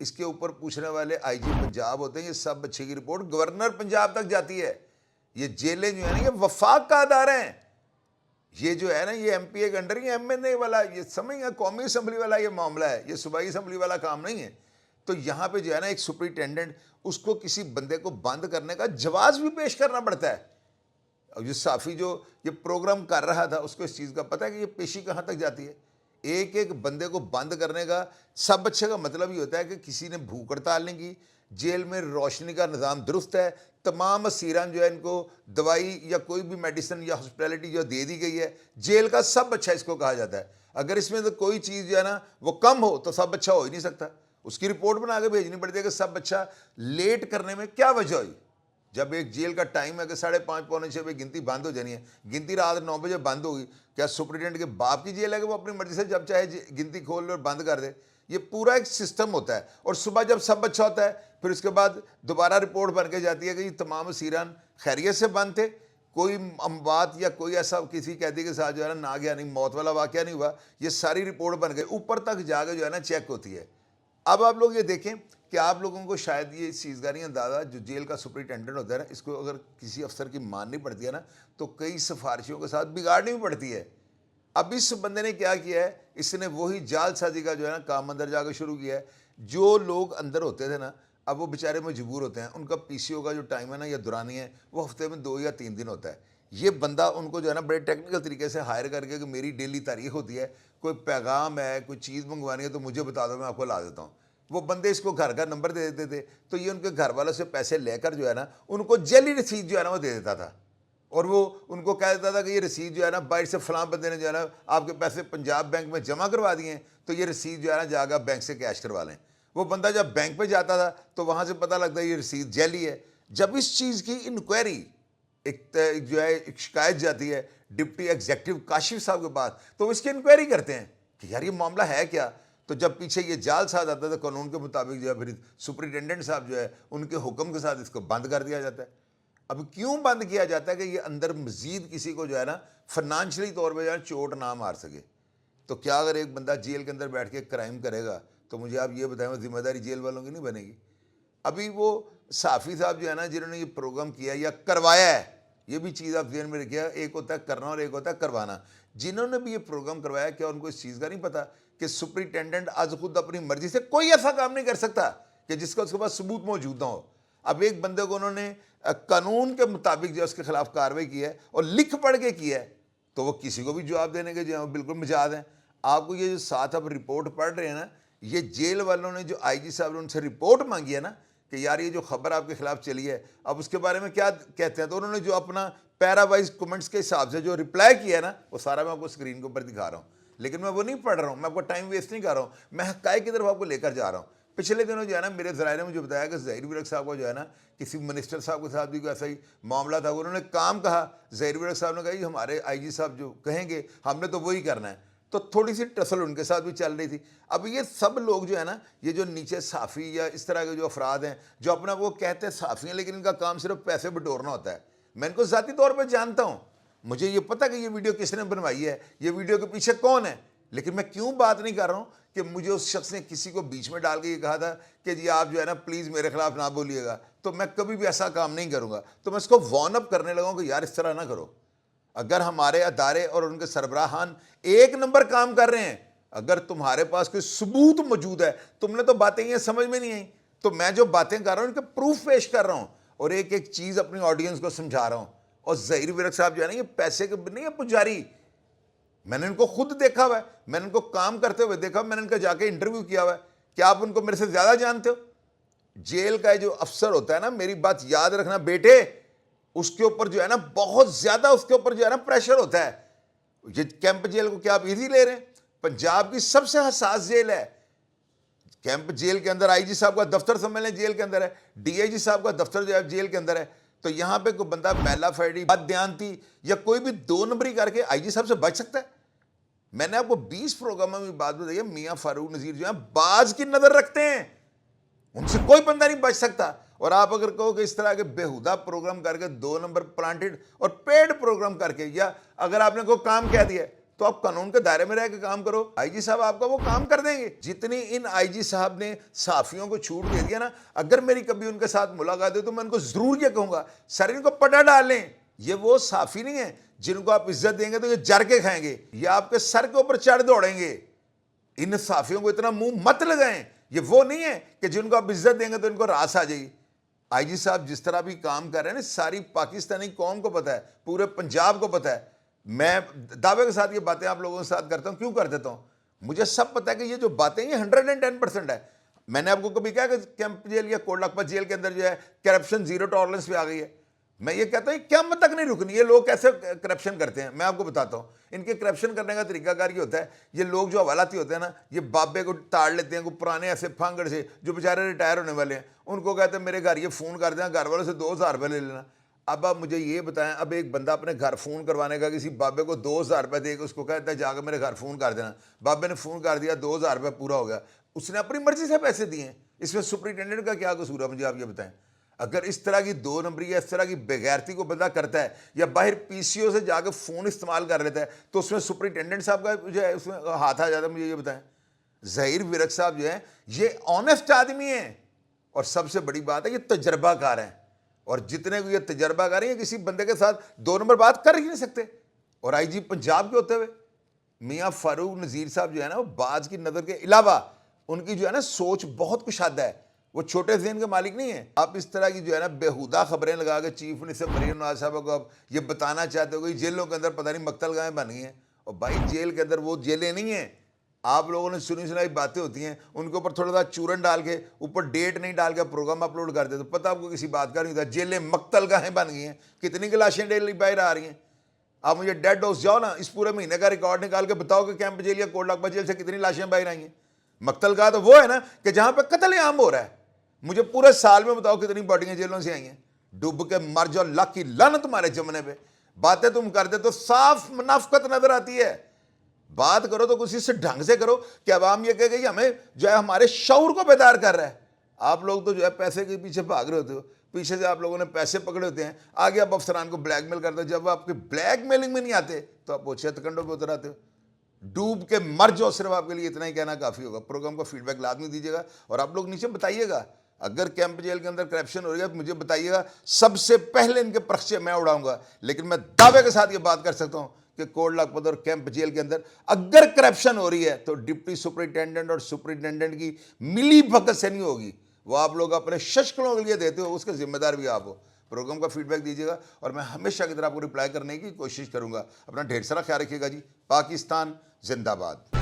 اس کے اوپر پوچھنے والے آئی جی پنجاب ہوتے ہیں. یہ سب بچے کی رپورٹ گورنر پنجاب تک جاتی ہے. یہ جیلیں جو ہیں نا یہ وفاق کا ادارہ ہیں. یہ جو ہے نا یہ ایم پی اے کے انڈر, یہ ایم این اے والا, یہ سمجھ گیا قومی اسمبلی والا یہ معاملہ ہے, یہ صوبائی اسمبلی والا کام نہیں ہے. تو یہاں پہ جو ہے نا ایک سپرنٹینڈنٹ, اس کو کسی بندے کو بند کرنے کا جواز بھی پیش کرنا پڑتا ہے. اور یہ صحافی جو یہ پروگرام کر رہا تھا اس کو اس چیز کا پتہ ہے کہ یہ پیشی کہاں تک جاتی ہے. ایک ایک بندے کو بند کرنے کا سب اچھے کا مطلب یہ ہوتا ہے کہ کسی نے بھوک ہڑتال نہیں کی, جیل میں روشنی کا نظام درست ہے, تمام اسیران جو ہے ان کو دوائی یا کوئی بھی میڈیسن یا ہاسپٹیلٹی جو دے دی گئی ہے, جیل کا سب اچھا اس کو کہا جاتا ہے. اگر اس میں تو کوئی چیز جو ہے نا وہ کم ہو تو سب اچھا ہو ہی نہیں سکتا. اس کی رپورٹ بنا کے بھیجنی پڑتی ہے کہ سب اچھا لیٹ کرنے میں کیا وجہ ہوئی. جب ایک جیل کا ٹائم ہے کہ 5:30 پونے 6 بجے گنتی بند ہو جانی ہے, گنتی رات 9 بجے بند ہوگی, کیا سپرنٹینڈنٹ کے باپ کی جیل ہے کہ وہ اپنی مرضی سے جب چاہے گنتی کھول لے اور بند کر دے؟ یہ پورا ایک سسٹم ہوتا ہے. اور صبح جب سب اچھا ہوتا ہے پھر اس کے بعد دوبارہ رپورٹ بن کے جاتی ہے کہ یہ تمام اسیران خیریت سے بند تھے, کوئی اموات یا کوئی ایسا کسی قیدی کے ساتھ جو ہے نا نہ گیا نہیں, موت والا واقعہ نہیں ہوا. یہ ساری رپورٹ بن گئی, اوپر تک جا کے جو ہے نا چیک ہوتی ہے. اب آپ لوگ یہ دیکھیں کہ آپ لوگوں کو شاید یہ چیز کا نہیں اندازہ, جو جیل کا سپرنٹینڈنٹ ہوتا ہے نا, اس کو اگر کسی افسر کی ماننی پڑتی ہے نا تو کئی سفارشوں کے ساتھ بگاڑنی بھی پڑتی ہے. اب اس بندے نے کیا کیا ہے, اس نے وہی جال سازی کا جو ہے نا کام اندر جا کے شروع کیا ہے. جو لوگ اندر ہوتے تھے نا اب وہ بیچارے مجبور ہوتے ہیں, ان کا پی سی او کا جو ٹائم ہے نا یا دورانی ہے وہ ہفتے میں 2 یا 3 دن ہوتا ہے. یہ بندہ ان کو جو ہے نا بڑے ٹیکنیکل طریقے سے ہائر کر کے کہ میری ڈیلی تاریخ ہوتی ہے, کوئی پیغام ہے, کوئی چیز منگوانی ہے تو مجھے بتا دو, میں آپ کو لا دیتا ہوں. وہ بندے اس کو گھر کا نمبر دے دیتے تھے, تو یہ ان کے گھر والوں سے پیسے لے کر جو ہے نا ان کو جعلی رسید جو ہے نا وہ دے دیتا تھا. اور وہ ان کو کہہ دیتا تھا کہ یہ رسید جو ہے نا باہر سے فلاں بندے نے جو ہے نا آپ کے پیسے پنجاب بینک میں جمع کروا دیے ہیں, تو یہ رسید جو ہے نا جا کر بینک سے کیش کروا لیں. وہ بندہ جب بینک پہ جاتا تھا تو وہاں سے پتہ لگتا ہے یہ رسید جعلی ہے. جب اس چیز کی انکوائری ایک جو ہے ایک شکایت جاتی ہے ڈپٹی ایگزیکٹو کاشف صاحب کے پاس, تو اس کی انکوائری کرتے ہیں کہ یار یہ معاملہ ہے کیا. تو جب پیچھے یہ جال ساتھ آتا تھا قانون کے مطابق جو ہے پھر سپرنٹینڈنٹ صاحب جو ہے ان کے حکم کے ساتھ اس کو بند کر دیا جاتا ہے. اب کیوں بند کیا جاتا ہے کہ یہ اندر مزید کسی کو جو ہے نا فنانشلی طور پہ جو ہے چوٹ نہ مار سکے. تو کیا اگر ایک بندہ جیل کے اندر بیٹھ کے کرائم کرے گا تو مجھے آپ یہ بتائیں ذمہ داری جیل والوں کی نہیں بنے گی؟ ابھی وہ صحافی صاحب جو ہے نا جنہوں نے یہ پروگرام کیا یا کروایا ہے, یہ بھی چیز آپ ذہن میں رکھیے, ایک ہوتا ہے کرنا اور ایک ہوتا ہے کروانا. جنہوں نے بھی یہ پروگرام کروایا کیا ان کو اس چیز کا نہیں پتا کہ سپرنٹینڈنٹ آج خود اپنی مرضی سے کوئی ایسا کام نہیں کر سکتا کہ جس کا اس کے پاس ثبوت موجود نہ ہو. اب ایک بندے کو انہوں نے قانون کے مطابق جو اس کے خلاف کارروائی کی ہے اور لکھ پڑھ کے کی ہے, تو وہ کسی کو بھی جواب دینے کے جو بالکل مجاز ہیں. آپ کو یہ جو ساتھ اب رپورٹ پڑھ رہے ہیں نا, یہ جیل والوں نے جو آئی جی صاحب نے ان سے رپورٹ مانگی ہے نا کہ یار یہ جو خبر آپ کے خلاف چلی ہے اب اس کے بارے میں کیا کہتے ہیں, تو انہوں نے جو اپنا پیرا وائز کمنٹس کے حساب سے جو رپلائی کیا ہے نا وہ سارا میں آپ کو اسکرین کے اوپر دکھا رہا ہوں. لیکن میں وہ نہیں پڑھ رہا ہوں, میں آپ کو ٹائم ویسٹ نہیں کر رہا ہوں, میں حقائق کی طرف آپ کو لے کر جا رہا ہوں. پچھلے دنوں جو ہے نا میرے ذرائع نے مجھے بتایا کہ ظہیر ورق صاحب کو جو ہے نا کسی منسٹر صاحب کے ساتھ بھی کوئی ایسا ہی معاملہ تھا, انہوں نے کام کہا, ظہیر ورق صاحب نے کہا یہ ہمارے آئی جی صاحب جو کہیں گے ہم نے تو وہی کرنا ہے, تو تھوڑی سی ٹسل ان کے ساتھ بھی چل رہی تھی. اب یہ سب لوگ جو ہے نا یہ جو نیچے صحافی یا اس طرح کے جو افراد ہیں جو اپنا وہ کہتے ہیں صحافی ہیں لیکن ان کا کام صرف پیسے بٹورنا ہوتا ہے. میں ان کو ذاتی طور پہ جانتا ہوں, مجھے یہ پتہ کہ یہ ویڈیو کس نے بنوائی ہے, یہ ویڈیو کے پیچھے کون ہے, لیکن میں کیوں بات نہیں کر رہا ہوں کہ مجھے اس شخص نے کسی کو بیچ میں ڈال کے یہ کہا تھا کہ جی آپ جو ہے نا پلیز میرے خلاف نہ بولیے گا, تو میں کبھی بھی ایسا کام نہیں کروں گا. تو میں اس کو وارن اپ کرنے لگا ہوں کہ یار اس طرح نہ کرو. اگر ہمارے ادارے اور ان کے سربراہان ایک نمبر کام کر رہے ہیں, اگر تمہارے پاس کوئی ثبوت موجود ہے, تم نے تو باتیں یہ سمجھ میں نہیں آئیں, تو میں جو باتیں کر رہا ہوں ان کے پروف پیش کر رہا ہوں اور ایک ایک چیز اپنی آڈینس کو سمجھا رہا ہوں. اور ظہیر ورق صاحب جو ہے نا یہ پیسے کے نہیں ہے پجاری, میں نے ان کو خود دیکھا ہوا ہے, میں نے ان کو کام کرتے ہوئے دیکھا, میں نے ان کا جا کے انٹرویو کیا ہوا ہے. کیا آپ ان کو میرے سے زیادہ جانتے ہو؟ جیل کا جو افسر ہوتا ہے نا, میری بات یاد رکھنا بیٹے, اس کے اوپر جو ہے نا بہت زیادہ اس کے اوپر جو ہے نا پریشر ہوتا ہے. یہ کیمپ جیل کو کیا آپ ایزی لے رہے ہیں؟ پنجاب کی سب سے حساس جیل ہے. کیمپ جیل کے اندر آئی جی صاحب کا دفتر سمجھ لیں جیل کے اندر ہے, ڈی آئی جی صاحب کا دفتر جو ہے جیل کے اندر ہے. تو یہاں پہ کوئی بندہ میلا فیڈی بد دیانتی یا کوئی بھی 2 نمبری کر کے آئی جی صاحب سے بچ سکتا ہے؟ میں نے آپ کو 20 پروگراموں میں بات بتائی ہے, میاں فاروق نذیر جو ہیں باز کی نظر رکھتے ہیں, ان سے کوئی بندہ نہیں بچ سکتا. اور آپ اگر کہو کہ اس طرح کے بےہودہ پروگرام کر کے 2 نمبر پلانٹڈ اور پیڈ پروگرام کر کے, یا اگر آپ نے کوئی کام کہہ دیا تو آپ قانون کے دائرے میں رہ کے کام کرو. آئی جی صاحب آپ کا وہ کام کر دیں گے. جتنی ان آئی جی صاحب نے صحافیوں کو چھوٹ دے دیا نا, اگر میری کبھی ان کے ساتھ ملاقات ہو تو میں ان کو ضرور یہ کہوں گا, سر ان کو پٹا ڈال لیں. یہ وہ صحافی نہیں ہیں جن کو آپ عزت دیں گے تو یہ جر کے کھائیں گے, یہ آپ کے سر کے اوپر چڑھ دوڑیں گے. ان صحافیوں کو اتنا منہ مت لگائیں. یہ وہ نہیں ہے کہ جن کو آپ عزت دیں گے تو ان کو راس آ جائے گی. آئی جی صاحب جس طرح بھی کام کر رہے ہیں نا, ساری پاکستانی قوم کو پتہ ہے, پورے پنجاب کو پتہ ہے. میں دعوے کے ساتھ یہ باتیں آپ لوگوں کے ساتھ کرتا ہوں. کیوں کر دیتا ہوں؟ مجھے سب پتہ ہے کہ یہ جو باتیں یہ 110% ہے. میں نے آپ کو کبھی کہا کہ کیمپ جیل یا کوٹ لکھپت جیل کے اندر جو ہے کرپشن زیرو ٹالرنس پہ آ گئی ہے. میں یہ کہتا ہوں قیامت تک نہیں رکنی. یہ لوگ کیسے کرپشن کرتے ہیں میں آپ کو بتاتا ہوں. ان کے کرپشن کرنے کا طریقہ کار یہ ہوتا ہے, یہ لوگ جو حوالاتی ہوتے ہیں نا, یہ بابے کو تاڑ لیتے ہیں, کوئی پرانے ایسے پھانگڑ سے جو بیچارے ریٹائر ہونے والے ہیں, ان کو کہتے ہیں میرے گھر یہ فون کر دیں, گھر والوں سے 2000 روپے لے لینا. اب آپ مجھے یہ بتائیں, اب ایک بندہ اپنے گھر فون کروانے کا کسی بابے کو 2000 روپے دے کے اس کو کہتا ہے جا کے میرے گھر فون کر دینا. بابے نے فون کر دیا, 2000 روپے پورا ہو گیا. اس نے اپنی مرضی سے پیسے دیے ہیں. اس میں سپرنٹینڈنٹ کا کیا قصور ہے, مجھے آپ یہ بتائیں. اگر اس طرح کی 2 نمبری یا اس طرح کی بغیرتی کو بندہ کرتا ہے یا باہر پی سی او سے جا کے فون استعمال کر لیتا ہے تو اس میں سپرنٹینڈنٹ صاحب کا جو ہے اس میں ہاتھ آ جاتا ہے. مجھے یہ بتائیں, ظہیر ورق صاحب جو ہیں یہ آنیسٹ آدمی ہیں, اور سب سے بڑی بات ہے یہ تجربہ کار ہیں. اور جتنے کو یہ تجربہ کار ہیں یہ کسی بندے کے ساتھ 2 نمبر بات کر ہی نہیں سکتے. اور آئی جی پنجاب کے ہوتے ہوئے میاں فاروق نذیر صاحب جو ہے نا, وہ باز کی نظر کے علاوہ ان کی جو ہے نا سوچ بہت کشادہ ہے. وہ چھوٹے ذہن کے مالک نہیں ہیں. آپ اس طرح کی جو ہے نا بیہودہ خبریں لگا کے چیف منسٹر مریم نواز صاحب کو آپ یہ بتانا چاہتے ہو کہ جیلوں کے اندر پتہ نہیں مقتل گاہیں بن گئی ہیں. اور بھائی جیل کے اندر وہ جیلیں نہیں ہیں. آپ لوگوں نے سنی سنائی باتیں ہوتی ہیں, ان کے اوپر تھوڑا سا چورن ڈال کے اوپر ڈیٹ نہیں ڈال کے پروگرام اپلوڈ کر دے تو پتہ آپ کو کسی بات کا نہیں ہوتا. جیلیں مقتل گاہیں بن گئی ہیں. کتنی کی لاشیں ڈیلی باہر آ رہی ہیں. آپ مجھے ڈیڈ ہاؤس جاؤ نا, اس پورے مہینے کا ریکارڈ نکال کے بتاؤ کہ کیمپ جیل یا کوٹ لکھپت جیل سے کتنی لاشیں باہر آئی ہیں. مقتل گاہ تو وہ ہے نا کہ جہاں پہ قتل عام ہو رہا ہے. مجھے پورے سال میں بتاؤ کتنی باڈیاں جیلوں سے آئی ہیں. ڈوب کے مر جاؤ, اللہ کی لعنت تمہارے جمنے پہ. باتیں تم کرتے تو صاف منافقت نظر آتی ہے. بات کرو تو کسی سے ڈھنگ سے کرو کہ عوام یہ کہے کہ ہمیں جو ہے ہمارے شعور کو بیدار کر رہا ہے. آپ لوگ تو جو ہے پیسے کے پیچھے بھاگ رہے ہوتے ہو, پیچھے سے آپ لوگوں نے پیسے پکڑے ہوتے ہیں, آگے آپ افسران کو بلیک میل کرتے ہو. جب آپ کے بلیک میلنگ میں نہیں آتے تو آپ پوچھے تکنڈوں پہ اتر آتے ہو. ڈوب کے مر جاؤ, صرف آپ کے لیے اتنا ہی کہنا کافی ہوگا. پروگرام کا فیڈ بیک لازمی دیجیے گا, اور آپ لوگ نیچے بتائیے گا اگر کیمپ جیل کے اندر کرپشن ہو رہی ہے تو مجھے بتائیے گا. سب سے پہلے ان کے پرخچے میں اڑاؤں گا. لیکن میں دعوے کے ساتھ یہ بات کر سکتا ہوں کہ کوٹ لکھپت اور کیمپ جیل کے اندر اگر کرپشن ہو رہی ہے تو ڈپٹی سپرنٹینڈنٹ اور سپرنٹینڈنٹ کی ملی بھگت سے نہیں ہوگی. وہ آپ لوگ اپنے ششکلوں کے لیے دیتے ہو, اس کے ذمہ دار بھی آپ ہو. پروگرام کا فیڈ بیک دیجیے گا اور میں ہمیشہ کی طرح آپ کو رپلائی کرنے کی کوشش کروں گا. اپنا ڈھیر سارا خیال رکھیے گا جی. پاکستان زندہ باد.